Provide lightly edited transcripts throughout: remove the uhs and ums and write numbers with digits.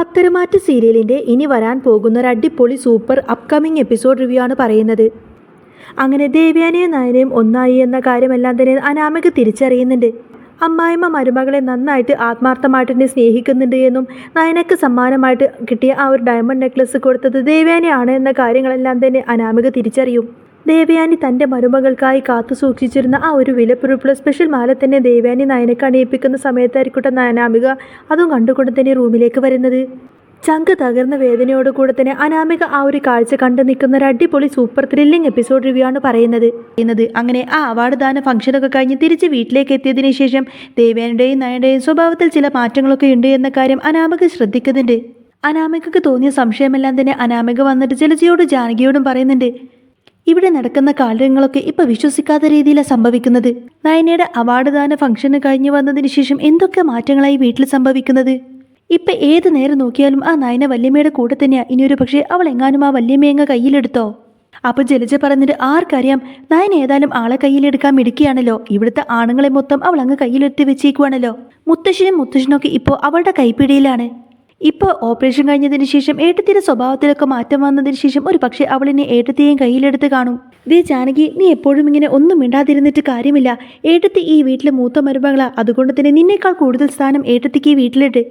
പത്തരമാറ്റ് സീരിയലിൻ്റെ ഇനി വരാൻ പോകുന്ന ഒരു അടിപൊളി സൂപ്പർ അപ്കമിങ് എപ്പിസോഡ് റിവ്യൂ ആണ് പറയുന്നത്. അങ്ങനെ ദേവയാനിയും നയനയും ഒന്നായി എന്ന കാര്യമെല്ലാം തന്നെ അനാമിക തിരിച്ചറിയുന്നുണ്ട്. അമ്മായിമ്മ മരുമകളെ നന്നായിട്ട് ആത്മാർത്ഥമായിട്ട് തന്നെ സ്നേഹിക്കുന്നുണ്ട് എന്നും നയനയ്ക്ക് സമ്മാനമായിട്ട് കിട്ടിയ ആ ഒരു ഡയമണ്ട് നെക്ലസ് കൊടുത്തത് ദേവയാനിയാണ് എന്ന കാര്യങ്ങളെല്ലാം തന്നെ അനാമിക തിരിച്ചറിയും. ദേവയാനി തൻ്റെ മരുമകൾക്കായി കാത്തു സൂക്ഷിച്ചിരുന്ന ആ ഒരു വിലപിടിപ്പുള്ള സ്പെഷ്യൽ മാല തന്നെ ദേവയാനി നയനക്ക് അണിയിപ്പിക്കുന്ന സമയത്തായിരിക്കട്ടെ അനാമിക അതും കണ്ടുകൊണ്ട് തന്നെ റൂമിലേക്ക് വരുന്നത്. ചങ്ക് തകർന്ന വേദനയോടുകൂടെ തന്നെ അനാമിക ആ ഒരു കാഴ്ച കണ്ടു നിൽക്കുന്ന ഒരു അടിപൊളി സൂപ്പർ ത്രില്ലിംഗ് എപ്പിസോഡ് റിവ്യൂ ആണ് പറയുന്നത്. അങ്ങനെ ആ അവാർഡ് ദാന ഫംഗ്ഷനൊക്കെ കഴിഞ്ഞ് തിരിച്ച് വീട്ടിലേക്ക് എത്തിയതിനു ശേഷം ദേവയാനിയുടെയും നയനയുടെയും സ്വഭാവത്തിൽ ചില മാറ്റങ്ങളൊക്കെ ഉണ്ട് എന്ന കാര്യം അനാമിക ശ്രദ്ധിക്കുന്നുണ്ട്. അനാമികക്ക് തോന്നിയ സംശയമെല്ലാം തന്നെ അനാമിക വന്നിട്ട് ജലജയോടും ജാനകിയോടും പറയുന്നുണ്ട്. ഇവിടെ നടക്കുന്ന കാര്യങ്ങളൊക്കെ ഇപ്പൊ വിശ്വസിക്കാത്ത രീതിയിലാണ് സംഭവിക്കുന്നത്. നയനയുടെ അവാർഡ് ദാന ഫംഗ്ഷന് കഴിഞ്ഞ് വന്നതിന് ശേഷം എന്തൊക്കെ മാറ്റങ്ങളായി വീട്ടിൽ സംഭവിക്കുന്നത്. ഇപ്പൊ ഏത് നേരം നോക്കിയാലും ആ നയന വല്യമ്മയുടെ കൂടെ തന്നെയാ. ഇനിയൊരു പക്ഷേ അവൾ എങ്ങാനും ആ വല്യമ്മയങ്ങ കയ്യിലെടുത്തോ? അപ്പൊ ജലജ പറഞ്ഞിട്ട് ആർക്കറിയാം, നയന ഏതായാലും ആളെ കയ്യിലെടുക്കാൻ മിടുക്കിയാണല്ലോ. ഇവിടുത്തെ ആണുങ്ങളെ മൊത്തം അവൾ അങ്ങ് കയ്യിലെടുത്ത് വെച്ചേക്കുവാണല്ലോ. മുത്തശ്ശനൊക്കെ ഇപ്പോൾ അവളുടെ കൈപ്പിടിയിലാണ്. ഇപ്പോൾ ഓപ്പറേഷൻ കഴിഞ്ഞതിന് ശേഷം ഏട്ടത്തിയുടെ സ്വഭാവത്തിലൊക്കെ മാറ്റം വന്നതിന് ശേഷം ഒരു പക്ഷേ അവളിനെ ഏട്ടത്തെയും കയ്യിലെടുത്ത് കാണും. ദേ ജാനകി, നീ എപ്പോഴും ഇങ്ങനെ ഒന്നും മിണ്ടാതിരുന്നിട്ട് കാര്യമില്ല. ഏട്ടത്തി ഈ വീട്ടിലെ മൂത്ത മരുമകളാ. അതുകൊണ്ട് തന്നെ നിന്നേക്കാൾ കൂടുതൽ സ്ഥാനം ഏട്ടത്തിക്ക് ഈ വീട്ടിലിട്ട്.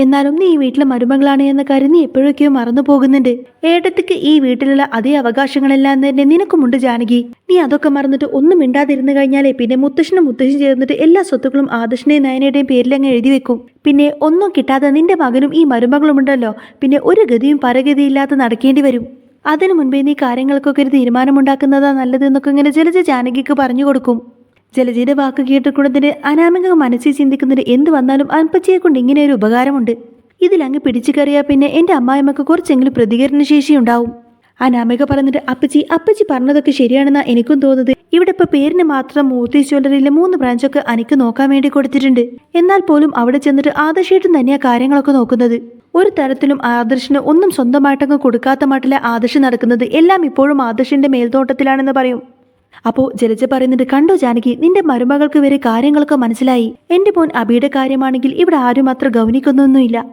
എന്നാലും നീ ഈ വീട്ടിലെ മരുമകളാണ് എന്ന കാര്യം നീ എപ്പോഴൊക്കെയോ മറന്നു പോകുന്നുണ്ട്. ഏട്ടത്തിക്ക് ഈ വീട്ടിലുള്ള അതേ അവകാശങ്ങളെല്ലാം തന്നെ നിനക്കുമുണ്ട് ജാനകി. നീ അതൊക്കെ മറന്നിട്ട് ഒന്നും മിണ്ടാതിരുന്നു കഴിഞ്ഞാലേ പിന്നെ മുത്തശ്ശനും ചേർന്നിട്ട് എല്ലാ സ്വത്തുക്കളും ആദർശിന്റെയും നയനയുടെയും പേരിലങ്ങ് എഴുതി വെക്കും. പിന്നെ ഒന്നും കിട്ടാതെ നിന്റെ മകനും ഈ മരുമകളുമുണ്ടല്ലോ, പിന്നെ ഒരു ഗതിയും പരഗതിയില്ലാതെ നടക്കേണ്ടി വരും. അതിനു മുൻപേ നീ കാര്യങ്ങൾക്കൊക്കെ ഒരു തീരുമാനമുണ്ടാക്കുന്നതാ നല്ലത് എന്നൊക്കെ ഇങ്ങനെ ജലജ ജാനകിക്ക് പറഞ്ഞു കൊടുക്കും. ജലജയുടെ വാക്ക് കേട്ടുകൊണ്ടതിന് അനാമിക മനസ്സിൽ ചിന്തിക്കുന്നത് എന്ത് വന്നാലും അപ്പച്ചിയെ കൊണ്ട് ഇങ്ങനെ ഒരു ഉപകാരമുണ്ട്. ഇതിലങ്ങ് പിടിച്ചു കയറിയാൽ പിന്നെ എൻ്റെ അമ്മായിമ്മക്ക് കുറച്ചെങ്കിലും പ്രതികരണശേഷി ഉണ്ടാവും. അനാമിക പറഞ്ഞിട്ട് അപ്പച്ചി പറഞ്ഞതൊക്കെ ശരിയാണെന്നാണ് എനിക്കും തോന്നുന്നത്. ഇവിടെ ഇപ്പോൾ പേരിന് മാത്രം മൂർത്തി ജ്വല്ലറിയിലെ 3 ബ്രാഞ്ചൊക്കെ എനിക്ക് നോക്കാൻ വേണ്ടി കൊടുത്തിട്ടുണ്ട്. എന്നാൽ പോലും അവിടെ ചെന്നിട്ട് ആദർശേട്ടൻ തന്നെയാണ് കാര്യങ്ങളൊക്കെ നോക്കുന്നത്. ഒരു തരത്തിലും ആദർശിന് ഒന്നും സ്വന്തമായിട്ടങ്ങ് കൊടുക്കാത്ത മട്ടിലെ ആദർശ് നടക്കുന്നത്. എല്ലാം ഇപ്പോഴും ആദർശിന്റെ മേൽനോട്ടത്തിലാണെന്ന് പറയും. അപ്പോൾ ജലജ പറയുന്നുണ്ട്, കണ്ടോ ജാനകി, നിന്റെ മരുമകൾക്ക് വരെ കാര്യങ്ങളൊക്കെ മനസ്സിലായി. എൻ്റെ മോൻ അബിയുടെ കാര്യമാണെങ്കിൽ ഇവിടെ ആരും അത്ര ഗൗനിക്കുന്നൊന്നുമില്ല.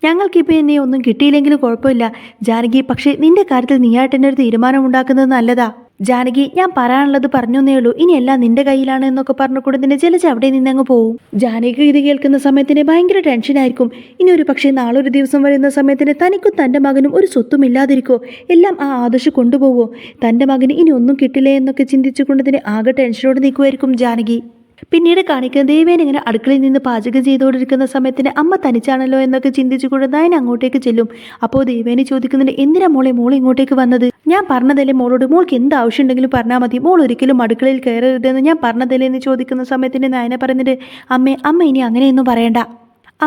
ഞങ്ങൾക്കിപ്പോൾ എന്നെ ഒന്നും കിട്ടിയില്ലെങ്കിലും കുഴപ്പമില്ല ജാനകി. പക്ഷേ നിന്റെ കാര്യത്തിൽ നീയായിട്ട് തന്നെ ഒരു തീരുമാനം ഉണ്ടാക്കുന്നത് നല്ലതാ ജാനകി. ഞാൻ പറയാനുള്ളത് പറഞ്ഞേ ഉള്ളൂ. ഇനിയെല്ലാം നിന്റെ കയ്യിലാണ് എന്നൊക്കെ പറഞ്ഞുകൊണ്ട് തന്നെ ജലജ അവിടെ നിന്നങ്ങ് പോവും. ജാനകി ഇത് കേൾക്കുന്ന സമയത്തിന് ഭയങ്കര ടെൻഷനായിരിക്കും. ഇനി ഒരു പക്ഷേ നാളൊരു ദിവസം വരുന്ന സമയത്തിന് തനിക്കും തൻ്റെ മകനും ഒരു സ്വത്തും ഇല്ലാതിരിക്കോ? എല്ലാം ആ ആദർശ് കൊണ്ടുപോവോ? തൻ്റെ മകന് ഇനി ഒന്നും കിട്ടില്ലേ എന്നൊക്കെ ചിന്തിച്ചുകൊണ്ട് തന്നെ ആകെ ടെൻഷനോട് നിൽക്കുമായിരിക്കും ജാനകി. പിന്നീട് കാണിക്കുന്ന ദേവേൻ ഇങ്ങനെ അടുക്കളയിൽ നിന്ന് പാചകം ചെയ്തുകൊണ്ടിരിക്കുന്ന സമയത്തിന് അമ്മ തനിച്ചാണല്ലോ എന്നൊക്കെ ചിന്തിച്ചുകൊണ്ട് നയൻ അങ്ങോട്ടേക്ക് ചെല്ലും. അപ്പോൾ ദേവേനെ ചോദിക്കുന്നുണ്ട്, എന്തിനാ മോൾ ഇങ്ങോട്ടേക്ക് വന്നത്? ഞാൻ പറഞ്ഞതല്ലേ മോളോട്, മോൾക്ക് എന്ത് ആവശ്യം ഉണ്ടെങ്കിലും പറഞ്ഞാൽ മതി. മോൾ ഒരിക്കലും അടുക്കളയിൽ കയറരുതെന്ന് ഞാൻ പറഞ്ഞതല്ലേ എന്ന് ചോദിക്കുന്ന സമയത്തിന് നയന പറയുന്നുണ്ട്, അമ്മ ഇനി അങ്ങനെയൊന്നും പറയണ്ട.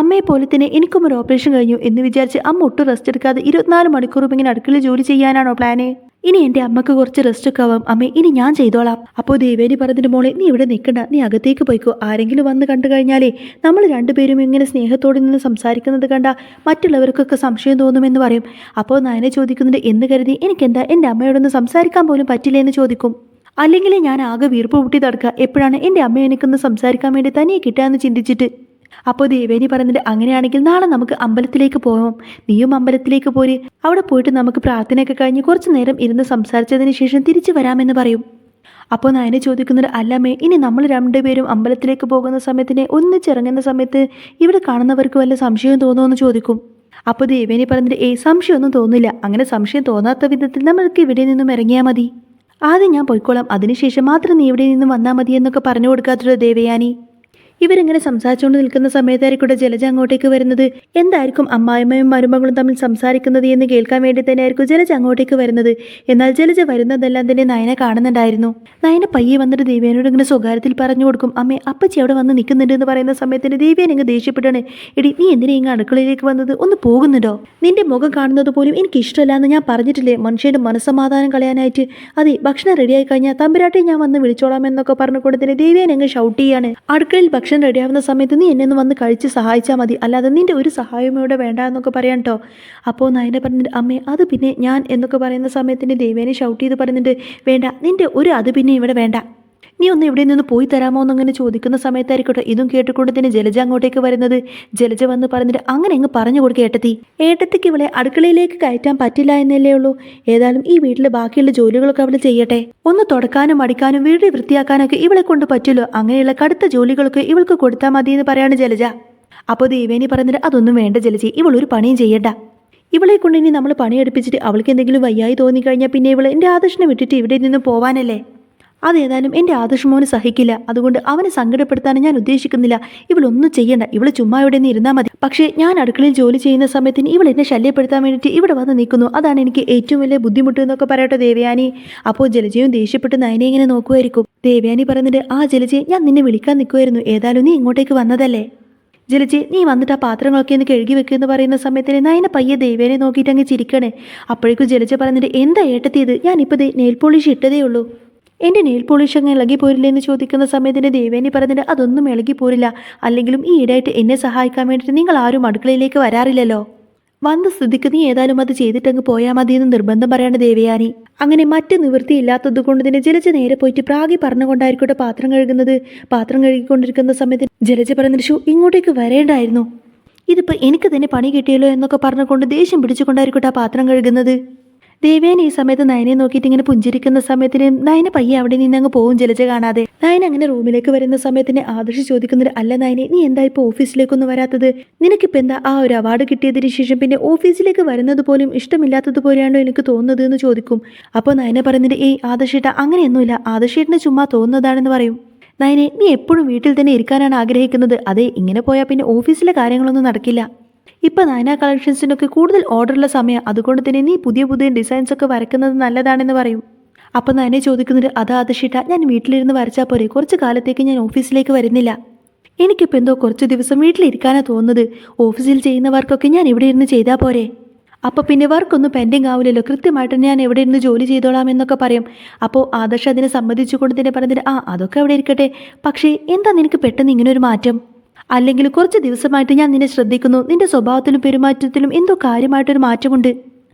അമ്മയെ പോലെ തന്നെ എനിക്കും ഒരു ഓപ്പറേഷൻ കഴിഞ്ഞു എന്ന് വിചാരിച്ച് അമ്മ ഒട്ടും റെസ്റ്റ് എടുക്കാതെ 24 മണിക്കൂറും ഇങ്ങനെ അടുക്കളയിൽ ജോലി ചെയ്യാനാണോ പ്ലാന്? ഇനി എൻ്റെ അമ്മക്ക് കുറച്ച് റെസ്റ്റ് ഒക്കെ ആവാം അമ്മേ, ഇനി ഞാൻ ചെയ്തോളാം. അപ്പോൾ ദേവേനി പറഞ്ഞിട്ട്, മോളെ നീ ഇവിടെ നിൽക്കണ്ട, നീ അകത്തേക്ക് പോയിക്കോ. ആരെങ്കിലും വന്ന് കണ്ടു കഴിഞ്ഞാലേ നമ്മൾ രണ്ടുപേരും ഇങ്ങനെ സ്നേഹത്തോടെ നിന്ന് സംസാരിക്കുന്നത് കണ്ട മറ്റുള്ളവർക്കൊക്കെ സംശയം തോന്നുമെന്ന് പറയും. അപ്പോൾ നയനെ ചോദിക്കുന്നുണ്ട്, എന്ന് കരുതി എനിക്കെന്താ എൻ്റെ അമ്മയോടൊന്ന് സംസാരിക്കാൻ പോലും പറ്റില്ല എന്ന് ചോദിക്കും. അല്ലെങ്കിൽ ഞാൻ ആകെ വീർപ്പ് പൊട്ടി തടുക്കുക, എപ്പോഴാണ് എൻ്റെ അമ്മ എനിക്കൊന്ന് സംസാരിക്കാൻ വേണ്ടി തനിയെ കിട്ടുകയെന്ന് ചിന്തിച്ചിട്ട്. അപ്പോൾ ദേവേനി പറഞ്ഞിട്ട്, അങ്ങനെയാണെങ്കിൽ നാളെ നമുക്ക് അമ്പലത്തിലേക്ക് പോകാം. നീയും അമ്പലത്തിലേക്ക് പോര്. അവിടെ പോയിട്ട് നമുക്ക് പ്രാർത്ഥനയൊക്കെ കഴിഞ്ഞ് കുറച്ചു നേരം ഇരുന്ന് സംസാരിച്ചതിന് ശേഷം തിരിച്ചു വരാമെന്ന് പറയും. അപ്പോൾ നയനെ ചോദിക്കുന്നത്, അല്ലമ്മേ, ഇനി നമ്മൾ രണ്ടുപേരും അമ്പലത്തിലേക്ക് പോകുന്ന സമയത്തിന് ഒന്നിച്ചിറങ്ങുന്ന സമയത്ത് ഇവിടെ കാണുന്നവർക്ക് വല്ല സംശയം തോന്നുമെന്ന് ചോദിക്കും. അപ്പോൾ ദേവേനി പറഞ്ഞിട്ട്, സംശയമൊന്നും തോന്നില്ല. അങ്ങനെ സംശയം തോന്നാത്ത വിധത്തിൽ നമ്മൾക്ക് ഇവിടെ നിന്നും ഇറങ്ങിയാൽ മതി. ആദ്യം ഞാൻ പോയിക്കോളാം, അതിനുശേഷം മാത്രം നീ ഇവിടെ നിന്നും വന്നാൽ മതി എന്നൊക്കെ പറഞ്ഞു കൊടുക്കാത്തൊരു ദേവയാനി. ഇവരിങ്ങനെ സംസാരിച്ചുകൊണ്ട് നിൽക്കുന്ന സമയത്തായിരിക്കും ജലജ അങ്ങോട്ടേക്ക് വരുന്നത്. എന്തായിരിക്കും അമ്മായിമ്മയും മരുമകളും തമ്മിൽ സംസാരിക്കുന്നത് എന്ന് കേൾക്കാൻ വേണ്ടി തന്നെയായിരിക്കും ജലജ അങ്ങോട്ടേക്ക് വരുന്നത്. എന്നാൽ ജലജ വരുന്നതെല്ലാം തന്നെ നയനെ കാണുന്നുണ്ടായിരുന്നു. നയന പയ്യെ വന്നിട്ട് ദേവേനോട് ഇങ്ങനെ സ്വകാര്യത്തിൽ പറഞ്ഞു കൊടുക്കും, അമ്മേ അപ്പച്ചി അവിടെ വന്ന് നിൽക്കുന്നുണ്ട് എന്ന് പറയുന്ന സമയത്തിന് ദേവേൻ ഇങ്ങ് ദേഷ്യപ്പെട്ടാണ്, എടി നീ എന്തിനാ ഇങ്ങ് അടുക്കളയിലേക്ക് വന്നത്? ഒന്ന് പോകുന്നുണ്ടോ? നിന്റെ മുഖം കാണുന്നത് പോലും എനിക്ക് ഇഷ്ടമല്ല എന്ന് ഞാൻ പറഞ്ഞിട്ടില്ലേ മനുഷ്യന്റെ മനസ്സമാധാനം കളയാനായിട്ട്. അതെ, ഭക്ഷണം റെഡിയായി കഴിഞ്ഞാൽ തമ്പുരാട്ടെ ഞാൻ വന്ന് വിളിച്ചോളാം എന്നൊക്കെ പറഞ്ഞുകൊണ്ട് തന്നെ ദേവേൻ അങ്ങ് ഷൗട്ട് ചെയ്യാണ്. അടുക്കളയിൽ ഭക്ഷണം റെഡിയാവുന്ന സമയത്ത് നീ എന്നെ ഒന്ന് വന്ന് കഴിച്ച് സഹായിച്ചാൽ മതി, അല്ലാതെ നിന്റെ ഒരു സഹായം ഇവിടെ വേണ്ട എന്നൊക്കെ പറയാം കേട്ടോ. അപ്പോൾ നയന പറഞ്ഞിട്ട്, അമ്മേ അത് പിന്നെ ഞാൻ എന്നൊക്കെ പറയുന്ന സമയത്തിന് ദേവേനെ ഷൗട്ട് ചെയ്ത് പറയുന്നുണ്ട്, വേണ്ട, നിന്റെ ഒരു അത് പിന്നെ ഇവിടെ വേണ്ട. നീ ഒന്ന് ഇവിടെ നിന്ന് പോയി തരാമോ എന്നങ്ങനെ ചോദിക്കുന്ന സമയത്തായിരിക്കട്ടെ ഇതും കേട്ടുകൊണ്ട് തന്നെ ജലജ അങ്ങോട്ടേക്ക് വരുന്നത്. ജലജ വന്ന് പറഞ്ഞിട്ട് അങ്ങനെ അങ്ങ് പറഞ്ഞു കൊടുക്കുക ഏട്ടത്തിക്ക് ഇവളെ അടുക്കളയിലേക്ക് കയറ്റാൻ പറ്റില്ല എന്നല്ലേ ഉള്ളൂ. ഏതായാലും ഈ വീട്ടിലെ ബാക്കിയുള്ള ജോലികളൊക്കെ അവൾ ചെയ്യട്ടെ. ഒന്ന് തുടക്കാനും അടിക്കാനും വീട് വൃത്തിയാക്കാനൊക്കെ ഇവളെ കൊണ്ട് പറ്റുമല്ലോ. അങ്ങനെയുള്ള കടുത്ത ജോലികളൊക്കെ ഇവൾക്ക് കൊടുത്താൽ മതി എന്ന് പറയാണ് ജലജ. അപ്പോൾ ദേവേനി പറഞ്ഞിട്ട് അതൊന്നും വേണ്ട ജലജി, ഇവളൊരു പണിയും ചെയ്യണ്ട. ഇവളെ കൊണ്ട് ഇനി നമ്മൾ പണിയെടുപ്പിച്ചിട്ട് അവൾക്ക് എന്തെങ്കിലും വയ്യായി തോന്നിക്കഴിഞ്ഞാൽ പിന്നെ ഇവൾ എൻ്റെ ആദർശനെ വിട്ടിട്ട് ഇവിടെ നിന്ന് പോവാനല്ലേ. അതേതായാലും എൻ്റെ ആദർശമോന് സഹിക്കില്ല. അതുകൊണ്ട് അവനെ സങ്കടപ്പെടുത്താൻ ഞാൻ ഉദ്ദേശിക്കുന്നില്ല. ഇവളൊന്നും ചെയ്യണ്ട, ഇവള് ചുമ്മാ ഇവിടെ നിന്ന് ഇരുന്നാൽ മതി. പക്ഷേ ഞാൻ അടുക്കളയിൽ ജോലി ചെയ്യുന്ന സമയത്തിന് ഇവൾ എന്നെ ശല്യപ്പെടുത്താൻ വേണ്ടിയിട്ട് ഇവിടെ വന്ന് നിൽക്കുന്നു. അതാണ് എനിക്ക് ഏറ്റവും വലിയ ബുദ്ധിമുട്ട് എന്നൊക്കെ പറയട്ടെ ദേവയാനി. അപ്പോൾ ജലജയും ദേഷ്യപ്പെട്ട് നയനെ ഇങ്ങനെ നോക്കുമായിരിക്കും. ദേവയാനി പറയുന്നുണ്ട്, ആ ജലജയെ ഞാൻ നിന്നെ വിളിക്കാൻ നിൽക്കുമായിരുന്നു. ഏതായാലും നീ ഇങ്ങോട്ടേക്ക് വന്നതല്ലേ. ജലജെ നീ വന്നിട്ട് ആ പാത്രങ്ങളൊക്കെ ഒന്ന് കഴുകി വെക്കുമെന്ന് പറയുന്ന സമയത്തിന് നയന പയ്യെ ദേവേനെ നോക്കിയിട്ട് അങ്ങ് ചിരിക്കണേ. അപ്പോഴേക്കും ജലജ പറഞ്ഞിട്ട്, എന്താ ഏട്ടത്തിയത്? ഞാനിപ്പോൾ നെയിൽ പോളിഷ് ഇട്ടതേ ഉള്ളൂ. എൻ്റെ നെയിൽ പോളിഷ് അങ്ങ് ഇളകി പോരില്ലേ എന്ന് ചോദിക്കുന്ന സമയത്തിന് ദേവേനി പറഞ്ഞിട്ട്, അതൊന്നും ഇളകി പോരില്ല. അല്ലെങ്കിലും ഈ ഇടയായിട്ട് എന്നെ സഹായിക്കാൻ വേണ്ടിയിട്ട് നിങ്ങൾ ആരും അടുക്കളയിലേക്ക് വരാറില്ലല്ലോ. വന്ന സ്ഥിതിക്ക് നീ ഏതായാലും അത് ചെയ്തിട്ടങ്ങ് പോയാൽ മതിയെന്ന് നിർബന്ധം പറയാണ് ദേവയാനി. അങ്ങനെ മറ്റ് നിവൃത്തിയില്ലാത്തത് കൊണ്ട് തന്നെ ജലജ നേരെ പോയിട്ട് പ്രാഗി പറഞ്ഞുകൊണ്ടായിരിക്കട്ടെ പാത്രം കഴുകുന്നത്. പാത്രം കഴുകിക്കൊണ്ടിരിക്കുന്ന സമയത്ത് ജലജ പറഞ്ഞിട്ട്, ഷോ ഇങ്ങോട്ടേക്ക് വരേണ്ടായിരുന്നു, ഇതിപ്പോൾ എനിക്ക് തന്നെ പണി കിട്ടിയല്ലോ എന്നൊക്കെ പറഞ്ഞുകൊണ്ട് ദേഷ്യം പിടിച്ചുകൊണ്ടായിരിക്കട്ടെ ആ പാത്രം കഴുകുന്നത്. ദേവേനെ ഈ സമയത്ത് നയനെ നോക്കിയിട്ട് ഇങ്ങനെ പുഞ്ചിരിക്കുന്ന സമയത്തിന് നയന പയ്യെ അവിടെ നിന്ന് അങ്ങ് പോവും ജലജ കാണാതെ. നയന അങ്ങനെ റൂമിലേക്ക് വരുന്ന സമയത്തിന് ആദർശ് ചോദിക്കുന്നത്, അല്ല നയനെ നീ എന്താ ഇപ്പോൾ ഓഫീസിലേക്കൊന്നും വരാത്തത്? നിനക്കിപ്പോൾ എന്താ ആ ഒരു അവാർഡ് കിട്ടിയതിന് ശേഷം പിന്നെ ഓഫീസിലേക്ക് വരുന്നത് പോലും ഇഷ്ടമില്ലാത്തതുപോലെയാണോ എനിക്ക് തോന്നുന്നത് എന്ന് ചോദിക്കും. അപ്പോൾ നയന പറയുന്നത്, ആദർശേട്ട അങ്ങനെയൊന്നുമില്ല, ആദർശേട്ടന് ചുമ്മാ തോന്നുന്നതാണെന്ന് പറയും. നയനെ നീ എപ്പോഴും വീട്ടിൽ തന്നെ ഇരിക്കാനാണ് ആഗ്രഹിക്കുന്നത്. അതെ, ഇങ്ങനെ പോയാൽ പിന്നെ ഓഫീസിലെ കാര്യങ്ങളൊന്നും നടക്കില്ല. ഇപ്പം നയന കളക്ഷൻസിനൊക്കെ കൂടുതൽ ഓർഡറുള്ള സമയം, അതുകൊണ്ട് തന്നെ നീ പുതിയ പുതിയ ഡിസൈൻസ് ഒക്കെ വരയ്ക്കുന്നത് നല്ലതാണെന്ന് പറയും. അപ്പം നയനെ ചോദിക്കുന്നത്, അതാ ആദർശിട്ട ഞാൻ വീട്ടിലിരുന്ന് വരച്ചാൽ പോരെ, കുറച്ച് കാലത്തേക്ക് ഞാൻ ഓഫീസിലേക്ക് വരുന്നില്ല. എനിക്കിപ്പോൾ എന്തോ കുറച്ച് ദിവസം വീട്ടിലിരിക്കാനാണ് തോന്നുന്നത്. ഓഫീസിൽ ചെയ്യുന്ന വർക്കൊക്കെ ഞാൻ ഇവിടെ ഇരുന്ന് ചെയ്താൽ പോരെ. അപ്പോൾ പിന്നെ വർക്കൊന്നും പെൻഡിങ് ആവില്ലല്ലോ, കൃത്യമായിട്ട് ഞാൻ എവിടെ ഇരുന്ന് ജോലി ചെയ്തോളാം എന്നൊക്കെ പറയും. അപ്പോൾ ആദർശ് അതിനെ സമ്മതിച്ചുകൊണ്ട് തന്നെ പറഞ്ഞിട്ട്, അതൊക്കെ അവിടെ ഇരിക്കട്ടെ, പക്ഷേ എന്താ നിനക്ക് പെട്ടെന്ന് ഇങ്ങനെ ഒരു മാറ്റം? അല്ലെങ്കിൽ കുറച്ച് ദിവസമായിട്ട് ഞാൻ നിന്നെ ശ്രദ്ധിക്കുന്നു, നിന്റെ സ്വഭാവത്തിലും പെരുമാറ്റത്തിലും എന്തോ കാര്യമായിട്ടൊരു മാറ്റമുണ്ട്.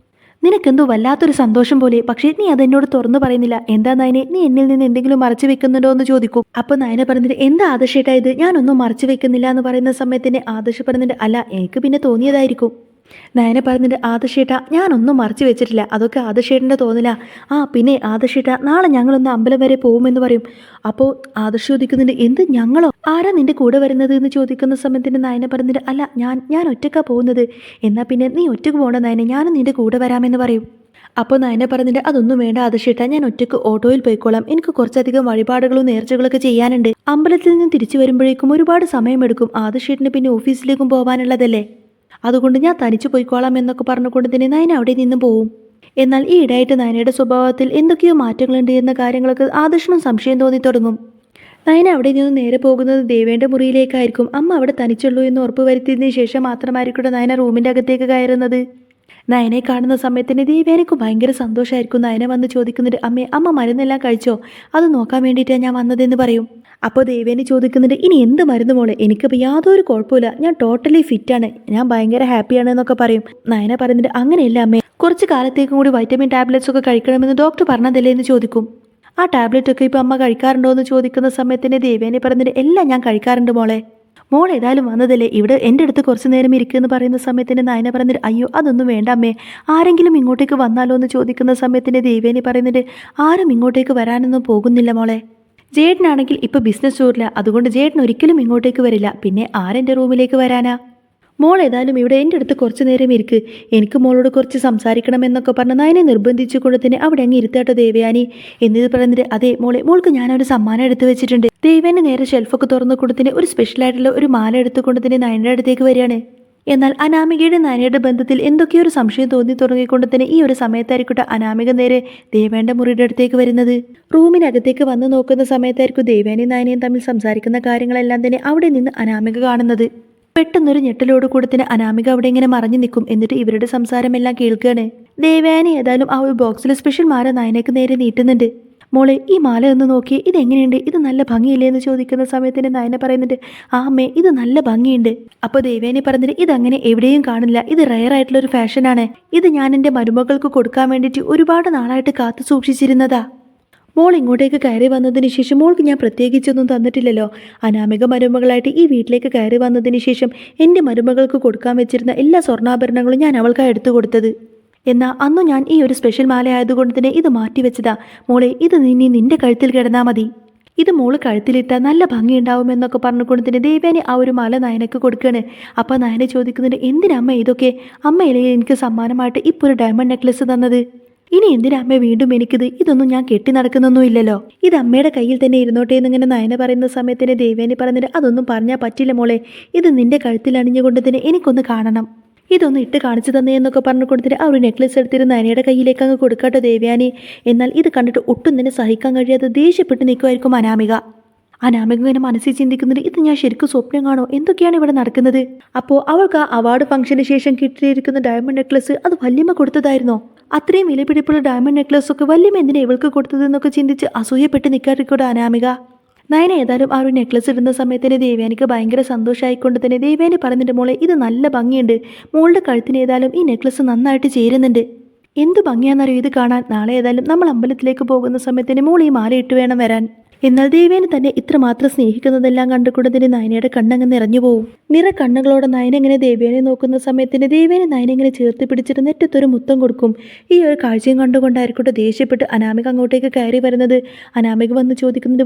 നിനക്കെന്തോ വല്ലാത്തൊരു സന്തോഷം പോലെ, പക്ഷേ നീ അതെന്നോട് തുറന്നു പറയുന്നില്ല. എന്താ നയനെ, നീ എന്നിൽ നിന്ന് എന്തെങ്കിലും മറച്ചു വെക്കുന്നുണ്ടോ എന്ന് ചോദിക്കും. അപ്പോൾ നയന പറഞ്ഞിട്ട്, എന്താ ആദർശേട്ടായത്? ഞാനൊന്നും മറച്ചു വെക്കുന്നില്ല എന്ന് പറയുന്ന സമയത്തിന് ആദർശ് പറഞ്ഞിട്ട്, അല്ല എനിക്ക് പിന്നെ തോന്നിയതായിരിക്കും. നയന പറഞ്ഞിട്ട്, ആദർശേട്ട ഞാനൊന്നും മറച്ചു വെച്ചിട്ടില്ല, അതൊക്കെ ആദർശേട്ടൻ്റെ തോന്നില്ല. പിന്നെ ആദർശേട്ട നാളെ ഞങ്ങളൊന്ന് അമ്പലം വരെ പോകുമെന്ന് പറയും. അപ്പോൾ ആദർശ് ചോദിക്കുന്നുണ്ട്, എന്ത് ഞങ്ങളോ? ആരാ നിന്റെ കൂടെ വരുന്നത് എന്ന് ചോദിക്കുന്ന സമയത്തിന് നയന പറഞ്ഞിട്ട്, അല്ല ഞാൻ ഒറ്റയ്ക്കാണ് പോകുന്നത്. എന്നാൽ പിന്നെ നീ ഒറ്റയ്ക്ക് പോകണ്ട നയനെ, ഞാനും നിന്റെ കൂടെ വരാമെന്ന് പറയും. അപ്പോൾ നയന പറഞ്ഞിട്ട്, അതൊന്നും വേണ്ട ആദർശേട്ട, ഞാൻ ഒറ്റയ്ക്ക് ഓട്ടോയിൽ പോയിക്കോളാം. എനിക്ക് കുറച്ചധികം വഴിപാടുകളും നേർച്ചകളൊക്കെ ചെയ്യാനുണ്ട്. അമ്പലത്തിൽ നിന്ന് തിരിച്ചു വരുമ്പോഴേക്കും ഒരുപാട് സമയമെടുക്കും. ആദർശേട്ടന് പിന്നെ ഓഫീസിലേക്കും പോകാനുള്ളതല്ലേ, അതുകൊണ്ട് ഞാൻ തനിച്ചു പോയിക്കോളാം എന്നൊക്കെ പറഞ്ഞുകൊണ്ട് തന്നെ നയന അവിടെ നിന്ന് പോവും. എന്നാൽ ഈ ഇടയായിട്ട് നയനയുടെ സ്വഭാവത്തിൽ എന്തൊക്കെയോ മാറ്റങ്ങളുണ്ട് എന്ന കാര്യങ്ങളൊക്കെ ആദർശനും സംശയം തോന്നി തുടങ്ങും. നയന അവിടെ നിന്ന് നേരെ പോകുന്നത് ദേവേൻ്റെ മുറിയിലേക്കായിരിക്കും. അമ്മ അവിടെ തനിച്ചുള്ളൂ എന്ന് ഉറപ്പ് വരുത്തിയതിന് ശേഷം മാത്രമായിരിക്കും നയന റൂമിൻ്റെ അകത്തേക്ക് കയറുന്നത്. നയനെ കാണുന്ന സമയത്തിന് ദേവേനക്ക് ഭയങ്കര സന്തോഷമായിരിക്കും. നയന വന്ന് ചോദിക്കുന്നുണ്ട്, അമ്മ മരുന്നെല്ലാം കഴിച്ചോ? അത് നോക്കാൻ വേണ്ടിയിട്ടാണ് ഞാൻ വന്നതെന്ന് പറയും. അപ്പോൾ ദേവേനി ചോദിക്കുന്നുണ്ട്, ഇനി എന്ത് മരുന്ന് മോളെ, എനിക്കിപ്പോൾ യാതൊരു കുഴപ്പമില്ല, ഞാൻ ടോട്ടലി ഫിറ്റാണ്, ഞാൻ ഭയങ്കര ഹാപ്പിയാണ് എന്നൊക്കെ പറയും. നയന പറയുന്നുണ്ട്, അങ്ങനെയല്ല അമ്മേ, കുറച്ച് കാലത്തേക്കും കൂടി വൈറ്റമിൻ ടാബ്ലറ്റ്സ് ഒക്കെ കഴിക്കണമെന്ന് ഡോക്ടർ പറഞ്ഞതല്ലേ എന്ന് ചോദിക്കും. ആ ടാബ്ലറ്റ് ഒക്കെ ഇപ്പോൾ അമ്മ കഴിക്കാറുണ്ടോ എന്ന് ചോദിക്കുന്ന സമയത്തിന് ദേവേനി പറയുന്നുണ്ട്, എല്ലാം ഞാൻ കഴിക്കാറുണ്ട് മോൾ ഏതായാലും വന്നതല്ലേ, ഇവിടെ എൻ്റെ അടുത്ത് കുറച്ച് നേരം ഇരിക്കുമെന്ന് പറയുന്ന സമയത്തിന് നയന പറഞ്ഞിട്ട്, അയ്യോ അതൊന്നും വേണ്ട അമ്മേ, ആരെങ്കിലും ഇങ്ങോട്ടേക്ക് വന്നാലോ എന്ന് ചോദിക്കുന്ന സമയത്തിന് ദേവേനി പറയുന്നുണ്ട്, ആരും ഇങ്ങോട്ടേക്ക് വരാനൊന്നും പോകുന്നില്ല മോളെ. ജേട്ടനാണെങ്കിൽ ഇപ്പോൾ ബിസിനസ് ടൂറില്ല, അതുകൊണ്ട് ജേട്ടൻ ഒരിക്കലും ഇങ്ങോട്ടേക്ക് വരില്ല. പിന്നെ ആരെൻ്റെ റൂമിലേക്ക് വരാനാ? മോൾ ഏതായാലും ഇവിടെ എൻ്റെ അടുത്ത് കുറച്ച് നേരം ഇരിക്ക്, എനിക്ക് മോളോട് കുറച്ച് സംസാരിക്കണമെന്നൊക്കെ പറഞ്ഞ് നയനെ നിർബന്ധിച്ചുകൊണ്ട് തന്നെ അവിടെ അങ്ങ് ഇരുത്താട്ടോ ദേവയാനി. എന്നിത് പറഞ്ഞിട്ട്, അതെ മോൾക്ക് ഞാനൊരു സമ്മാനം എടുത്തു വെച്ചിട്ടുണ്ട്. ദേവേനെ നേരെ ഷെൽഫൊക്കെ തുറന്നു കൊടുത്തിന് ഒരു സ്പെഷ്യലായിട്ടുള്ള ഒരു മാല എടുത്തുകൊണ്ട് തന്നെ നയനയുടെ അടുത്തേക്ക് വരികയാണ്. എന്നാൽ അനാമികയുടെ നയനയുടെ ബന്ധത്തിൽ എന്തൊക്കെയോ ഒരു സംശയം തോന്നി തുടങ്ങിക്കൊണ്ട് തന്നെ ഈ ഒരു സമയത്തായിരിക്കട്ടെ അനാമിക നേരെ ദേവേൻ്റെ മുറിയുടെ അടുത്തേക്ക് വരുന്നത്. റൂമിനകത്തേക്ക് വന്ന് നോക്കുന്ന സമയത്തായിരിക്കും ദേവേനെയും നയനയും തമ്മിൽ സംസാരിക്കുന്ന കാര്യങ്ങളെല്ലാം തന്നെ അവിടെ നിന്ന് അനാമിക കാണുന്നത്. പെട്ടെന്നൊരു ഞെട്ടലോട് കൂടെ തന്നെ അനാമിക അവിടെ ഇങ്ങനെ മറഞ്ഞു നിൽക്കും. എന്നിട്ട് ഇവരുടെ സംസാരമെല്ലാം കേൾക്കുകയാണ്. ദേവേനെ ഏതായാലും ആ ഒരു ബോക്സിൽ സ്പെഷ്യൽ മാല നയനയ്ക്ക് നേരെ നീട്ടുന്നുണ്ട്. മോളെ ഈ മാല ഒന്ന് നോക്കി, ഇതെങ്ങനെയുണ്ട്, ഇത് നല്ല ഭംഗിയില്ലേ എന്ന് ചോദിക്കുന്ന സമയത്തിന് നയന പറയുന്നുണ്ട്, അമ്മേ ഇത് നല്ല ഭംഗിയുണ്ട്. അപ്പോൾ ദേവേനി പറഞ്ഞിട്ട്, ഇതങ്ങനെ എവിടെയും കാണില്ല, ഇത് റയർ ആയിട്ടുള്ളൊരു ഫാഷനാണ്, ഇത് ഞാൻ എൻ്റെ മരുമകൾക്ക് കൊടുക്കാൻ വേണ്ടിയിട്ട് ഒരുപാട് നാളായിട്ട് കാത്തു സൂക്ഷിച്ചിരുന്നതാ. മോൾ ഇങ്ങോട്ടേക്ക് കയറി വന്നതിന് ശേഷം മോൾക്ക് ഞാൻ പ്രത്യേകിച്ചൊന്നും തന്നിട്ടില്ലല്ലോ. അനാമിക മരുമകളായിട്ട് ഈ വീട്ടിലേക്ക് കയറി വന്നതിന് ശേഷം എൻ്റെ മരുമകൾക്ക് കൊടുക്കാൻ വെച്ചിരുന്ന എല്ലാ സ്വർണ്ണാഭരണങ്ങളും ഞാൻ അവൾക്കാണ് എടുത്തു കൊടുത്തത്. എന്നാൽ അന്നു ഞാൻ ഈ ഒരു സ്പെഷ്യൽ മാല ആയതുകൊണ്ട് തന്നെ ഇത് മാറ്റിവെച്ചതാ. മോളെ, ഇത് നിന്റെ കഴുത്തിൽ കിടന്നാൽ മതി. ഇത് മോള് കഴുത്തിലിട്ടാൽ നല്ല ഭംഗിയുണ്ടാവുമെന്നൊക്കെ പറഞ്ഞുകൊണ്ട് തന്നെ ദേവേനെ ആ ഒരു മാല നയനക്ക് കൊടുക്കുകയാണ്. അപ്പോൾ നയന ചോദിക്കുന്നുണ്ട്, എന്തിനമ്മ ഇതൊക്കെ? അമ്മയിലെ എനിക്ക് സമ്മാനമായിട്ട് ഇപ്പോൾ ഒരു ഡയമണ്ട് നെക്ലസ് തന്നത്. ഇനി എന്തിനാ അമ്മ വീണ്ടും എനിക്കിത്? ഇതൊന്നും ഞാൻ കെട്ടി നടക്കുന്നൊന്നുമില്ലല്ലോ. ഇത് അമ്മയുടെ കയ്യിൽ തന്നെ ഇരുന്നോട്ടെ എന്നിങ്ങനെ നയന പറയുന്ന സമയത്തിന് ദേവേനി പറഞ്ഞിട്ട്, അതൊന്നും പറഞ്ഞാൽ പറ്റില്ല മോളെ. ഇത് നിന്റെ കഴുത്തിൽ അണിഞ്ഞുകൊണ്ട് തന്നെ എനിക്കൊന്ന് കാണണം. ഇതൊന്ന് ഇട്ട് കാണിച്ചു തന്നേ എന്നൊക്കെ പറഞ്ഞു കൊടുത്തിട്ട് ആ ഒരു നെക്ലസ് എടുത്തിരുന്ന് നയനയുടെ കയ്യിലേക്ക് അങ്ങ് കൊടുക്കാട്ടോ ദേവയാനി. എന്നാൽ ഇത് കണ്ടിട്ട് ഒട്ടും തന്നെ സഹിക്കാൻ കഴിയാതെ ദേഷ്യപ്പെട്ട് നിൽക്കുമായിരിക്കും അനാമിക. അനാമിക ഇങ്ങനെ മനസ്സിൽ ചിന്തിക്കുന്നുണ്ട്, ഇത് ഞാൻ ശരിക്കും സ്വപ്നം കാണോ? എന്തൊക്കെയാണ് ഇവിടെ നടക്കുന്നത്? അപ്പോൾ അവൾക്ക് ആ അവാർഡ് ഫംഗ്ഷന് ശേഷം കിട്ടിയിരിക്കുന്ന ഡയമണ്ട് നെക്ലസ് അത് വല്യമ്മ കൊടുത്തതായിരുന്നോ? അത്രയും വിലപിടിപ്പുള്ള ഡയമണ്ട് നെക്ലസ് ഒക്കെ വല്യമ്മ എന്തിനാ ഇവൾക്ക് കൊടുത്തതെന്നൊക്കെ ചിന്തിച്ച് അസൂയപ്പെട്ട് നിൽക്കാറിക്കൂടെ അനാമിക. നയന ഏതായാലും ആ ഒരു നെക്ലസ് ഇടുന്ന സമയത്തിന് ദേവയാനിക്ക് ഭയങ്കര സന്തോഷമായിക്കൊണ്ട് തന്നെ ദേവയാനി പറയുന്നുണ്ട്, മോളെ ഇത് നല്ല ഭംഗിയുണ്ട്. മോളുടെ കഴുത്തിന് ഏതായാലും ഈ നെക്ലസ് നന്നായിട്ട് ചേരുന്നുണ്ട്. എന്ത് ഭംഗിയാണെന്നറിയോ ഇത് കാണാൻ. നാളെ ഏതായാലും നമ്മൾ അമ്പലത്തിലേക്ക് പോകുന്ന സമയത്തിന് മോൾ ഈ മാല ഇട്ട് വേണം വരാൻ. എന്നാൽ ദേവേനെ തന്നെ ഇത്രമാത്രം സ്നേഹിക്കുന്നതെല്ലാം കണ്ടുകൊണ്ട് തന്നെ നയനയുടെ കണ്ണങ്ങ് നിറഞ്ഞു പോവും. കണ്ണുകളോടെ നയന ഇങ്ങനെ ദേവേനെ നോക്കുന്ന സമയത്തിന് ദേവേനെ നയന ഇങ്ങനെ ചേർത്ത് പിടിച്ചിട്ട് നെറ്റത്തൊരു മുത്തം കൊടുക്കും. ഈ ഒരു കാഴ്ചയും കണ്ടുകൊണ്ടായിരിക്കട്ടെ ദേഷ്യപ്പെട്ട് അനാമിക അങ്ങോട്ടേക്ക് കയറി വരുന്നത്. അനാമിക വന്ന് ചോദിക്കുന്നത്,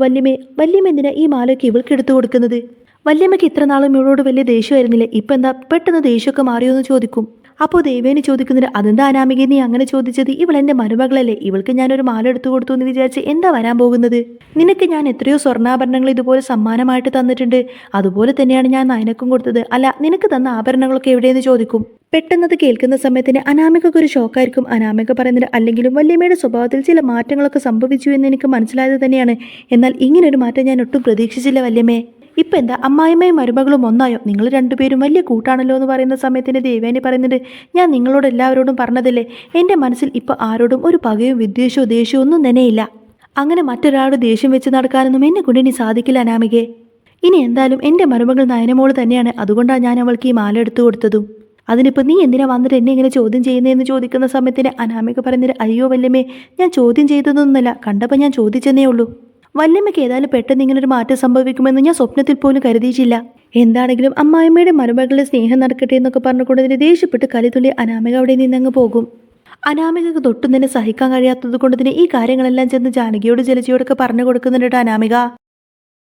വല്യമ്മ എന്തിനാ ഈ മാലയൊക്കെ ഇവൾക്ക് എടുത്തു കൊടുക്കുന്നത്? വല്യമ്മയ്ക്ക് ഇത്ര നാളും ഇവളോട് വലിയ ദേഷ്യമായിരുന്നില്ലേ, ഇപ്പം എന്താ പെട്ടെന്ന് ദേഷ്യമൊക്കെ മാറിയോ എന്ന് ചോദിക്കും. അപ്പോൾ ദേവേനി ചോദിക്കുന്നുണ്ട്, അതെന്താ അനാമിക നീ അങ്ങനെ ചോദിച്ചത്? ഇവൾ എൻ്റെ മരുമകളല്ലേ, ഇവൾക്ക് ഞാനൊരു മാല എടുത്തു കൊടുത്തു എന്ന് വിചാരിച്ച് എന്താ വരാൻ പോകുന്നത്? നിനക്ക് ഞാൻ എത്രയോ സ്വർണ്ണാഭരണങ്ങൾ ഇതുപോലെ സമ്മാനമായിട്ട് തന്നിട്ടുണ്ട്. അതുപോലെ തന്നെയാണ് ഞാൻ നയനക്കും കൊടുത്തത്. അല്ല, നിനക്ക് തന്ന ആഭരണങ്ങളൊക്കെ എവിടെയെന്ന് ചോദിക്കും. പെട്ടെന്നത് കേൾക്കുന്ന സമയത്തിന് അനാമികക്ക് ഒരു ഷോക്കായിരിക്കും. അനാമിക പറയുന്നത്, അല്ലെങ്കിലും വല്യമ്മയുടെ സ്വഭാവത്തിൽ ചില മാറ്റങ്ങളൊക്കെ സംഭവിച്ചു എന്ന് എനിക്ക് മനസ്സിലായത് തന്നെയാണ്. എന്നാൽ ഇങ്ങനൊരു മാറ്റം ഞാൻ ഒട്ടും പ്രതീക്ഷിച്ചില്ല വല്യമ്മേ. ഇപ്പം എന്താ അമ്മായിമ്മയും മരുമകളും ഒന്നായോ? നിങ്ങൾ രണ്ടുപേരും വലിയ കൂട്ടാണല്ലോ എന്ന് പറയുന്ന സമയത്തിന് ദേവേനി പറയുന്നുണ്ട്, ഞാൻ നിങ്ങളോട് എല്ലാവരോടും പറഞ്ഞതല്ലേ, എൻ്റെ മനസ്സിൽ ഇപ്പോൾ ആരോടും ഒരു പകയോ വിദ്വേഷമോ ദേഷ്യമോ ഒന്നും തന്നെയില്ല. അങ്ങനെ മറ്റൊരാളുടെ ദേഷ്യം വെച്ച് നടക്കാനൊന്നും എന്നെ കൊണ്ട് ഇനി സാധിക്കില്ല അനാമികയെ. ഇനി എന്തായാലും എൻ്റെ മരുമകൾ നയനമോള് തന്നെയാണ്. അതുകൊണ്ടാണ് ഞാൻ അവൾക്ക് ഈ മാല എടുത്തു കൊടുത്തതും. അതിനിപ്പോൾ നീ എന്തിനാ വന്നിട്ട് എന്നെ ഇങ്ങനെ ചോദ്യം ചെയ്യുന്നതെന്ന് ചോദിക്കുന്ന സമയത്തിന് അനാമിക പറയുന്നത്, അയ്യോ വല്യമ്മേ, ഞാൻ ചോദ്യം ചെയ്തതൊന്നുമല്ല, കണ്ടപ്പോൾ ഞാൻ ചോദിച്ചെന്നേ ഉള്ളൂ. വല്യമ്മയ്ക്ക് ഏതായാലും പെട്ടെന്ന് ഇങ്ങനൊരു മാറ്റം സംഭവിക്കുമെന്ന് ഞാൻ സ്വപ്നത്തിൽ പോലും കരുതിയിട്ടില്ല. എന്താണെങ്കിലും അമ്മായിമ്മയുടെ മരുമകളുടെ സ്നേഹം നടക്കട്ടെ എന്നൊക്കെ പറഞ്ഞുകൊണ്ട് ദേഷ്യപ്പെട്ട് കലിതുള്ളി അനാമിക അവിടെ നിന്നങ്ങ് പോകും. അനാമികക്ക് തൊട്ടും തന്നെ സഹിക്കാൻ കഴിയാത്തത് കൊണ്ട് തന്നെ ഈ കാര്യങ്ങളെല്ലാം ചെന്ന് ജാനകിയോട് ജലജയോടൊക്കെ പറഞ്ഞു കൊടുക്കുന്നുണ്ട് അനാമിക.